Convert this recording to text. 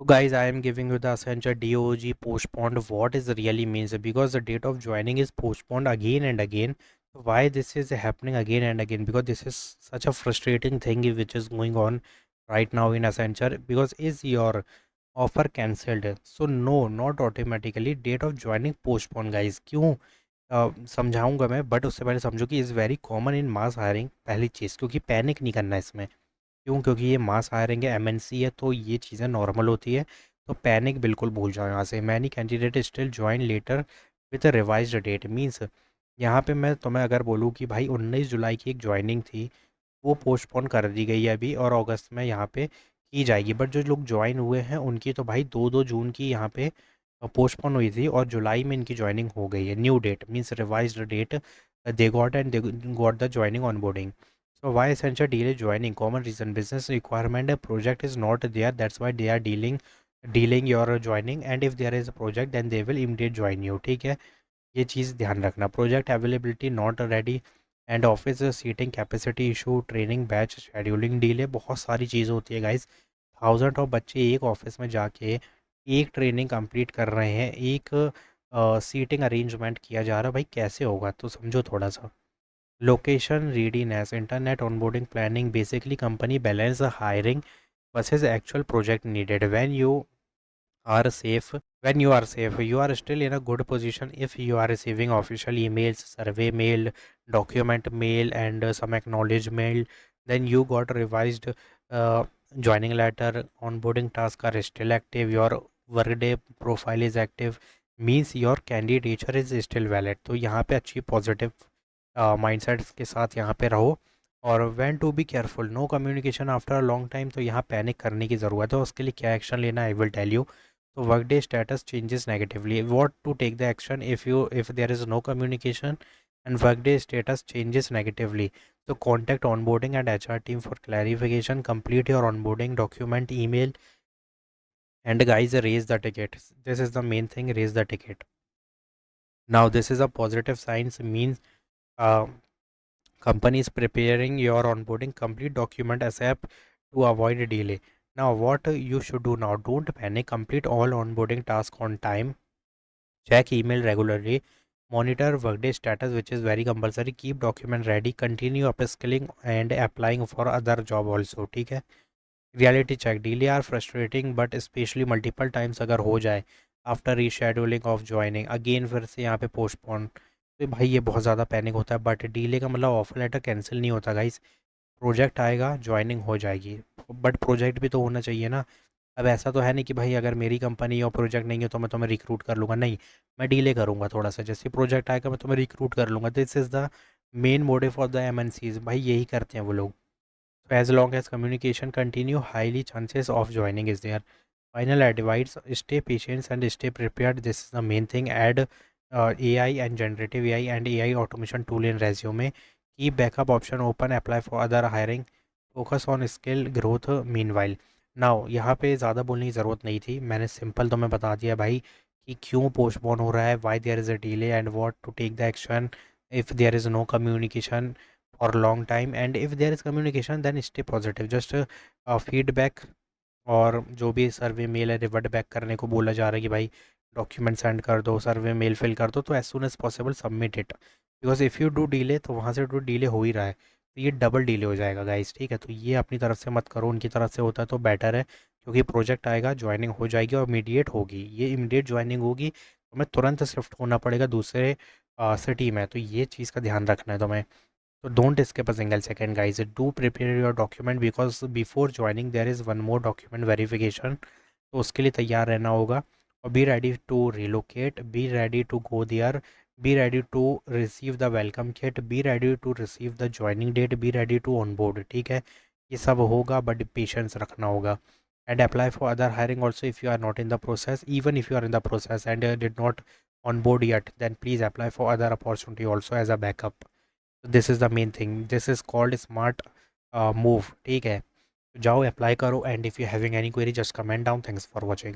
So guys, I am giving you the Accenture DOG postponed what is really means because the date of joining is postponed again and again. Why this is happening again and again? Because this is such a frustrating thing which is going on right now in Accenture. Because is your offer cancelled? So no, not automatically. Date of joining postponed guys. क्यों? समझाऊंगा मैं, but उससे पहले समझो कि is very common in mass hiring. पहली चीज़, क्योंकि panic नहीं करना है इसमें। क्यों? क्योंकि ये मास हायरिंग है, एमएनसी है, तो ये चीज़ें नॉर्मल होती है। तो पैनिक बिल्कुल भूल जाओ यहाँ से। Many candidate still join letter with revised date means, यहाँ पे मैं तुम्हें अगर बोलूँ कि भाई 19 जुलाई की एक ज्वाइनिंग थी, वो पोस्टपोन कर दी गई है अभी, और अगस्त में यहाँ पे की जाएगी। बट जो लोग ज्वाइन हुए हैं उनकी तो भाई 2-2 जून की यहाँ पे पोस्टपोन हुई थी, और जुलाई में इनकी ज्वाइनिंग हो गई है। New date means revised date they got, and they got the ज्वाइनिंग ऑन बोर्डिंग। So why essential delay joining? Common reason: business requirement. A project is not there. That's why they are dealing your joining. And if there is a project, then they will immediate join you. ठीक है, ये चीज़ ध्यान रखना। Project availability not ready, and office seating capacity issue, training batch scheduling delay. बहुत सारी चीज़ होती है गाइस। थाउजेंड ऑफ बच्चे एक ऑफिस में जाके एक ट्रेनिंग कंप्लीट कर रहे हैं, एक सीटिंग अरेंजमेंट किया जा रहा है। भाई कैसे होगा? तो समझो थोड़ा सा। Location readiness, internet onboarding planning. Basically, company balance the hiring versus actual project needed. Are safe, when you are safe, you are still in a good position if you are receiving official emails, survey mail, document mail, and some acknowledgement. Then you got revised uh, joining letter. Onboarding tasks are still active. Your workday profile is active. Means your candidature is still valid. तो यहाँ पे अच्छी positive mindset के साथ यहाँ पे रहो। और when to be careful, no communication after a long time. तो यहाँ पैनिक करने की ज़रूरत है, उसके लिए क्या एक्शन लेना I will tell you. So workday status changes negatively. What to take the action if there is no communication and workday status changes negatively? So contact onboarding and HR team for clarification. Complete your onboarding document, email, and guys, raise the ticket. This is the main thing. Raise the ticket. Now this is a positive signs, means uh, company is preparing your onboarding. Complete document ASAP to avoid delay. Now what you should do now? Don't panic. Complete all onboarding tasks on time. Check email regularly. Monitor workday status, which is very compulsory. Keep document ready. Continue upskilling and applying for other job also. ठीक है। Reality check, delay are frustrating, but specially multiple times अगर हो जाए after rescheduling of joining again, फिर से यहाँ पे postpone, तो भाई ये बहुत ज़्यादा पैनिक होता है। बट डिले का मतलब ऑफर लेटर कैंसिल नहीं होता गाइस। प्रोजेक्ट आएगा, ज्वाइनिंग हो जाएगी, बट प्रोजेक्ट भी तो होना चाहिए ना। अब ऐसा तो है नहीं कि भाई अगर मेरी कंपनी और प्रोजेक्ट नहीं है तो मैं तुम्हें रिक्रूट कर लूँगा, नहीं। मैं डीले करूँगा थोड़ा सा, जैसे प्रोजेक्ट आएगा मैं तुम्हें रिक्रूट कर लूँगा। This is the main motive of the MNCs, भाई यही करते हैं वो लोग। So as long as communication continue, highly chances of joining is there. Final advice: stay patient and stay prepared. This is the main thing. Add AI and generative AI and AI automation tool in resume. Keep backup option open. Apply for other hiring. Focus on skill growth meanwhile. Now यहाँ पे ज़्यादा बोलने की ज़रूरत नहीं थी, मैंने simple तुम्हें बता दिया भाई कि क्यों पोस्टपोन हो रहा है, why there is a delay, and what to take the action if there is no communication for a long time, and if there is communication then stay positive. Just feedback, और जो भी सर्वे mail है revert back करने को बोला जा रहा है कि भाई डॉक्यूमेंट सेंड कर दो, सर्वे मेल फिल कर दो, तो as soon as possible submit it. Because if you do delay तो वहाँ से तो डिले हो ही रहा है, तो ये डबल डिले हो जाएगा गाइस। ठीक है, तो ये अपनी तरफ से मत करो, उनकी तरफ से होता है तो बेटर है, क्योंकि प्रोजेक्ट आएगा, ज्वाइनिंग हो जाएगी और इमीडिएट होगी। ये इमीडिएट ज्वाइनिंग होगी तो हमें तुरंत शिफ्ट होना पड़ेगा दूसरे सिटी में, तो ये चीज़ का ध्यान रखना है तुम्हें। So don't skip a single second, guys. Do prepare your document because before joining there is one more document verification. तो उसके लिए तैयार रहना होगा, और be ready to relocate, be ready to go there, be ready to receive the welcome kit, be ready to receive the joining date, be ready to onboard. ठीक है, ये सब होगा, बट पेशेंस रखना होगा। And apply for other hiring also if you are not in the process. Even if you are in the process and did not onboard yet, then please apply for other opportunity also as a backup. This is the main thing, this is called smart move. ठीक है, जाओ apply करो, and if you having any query just comment down. Thanks for watching.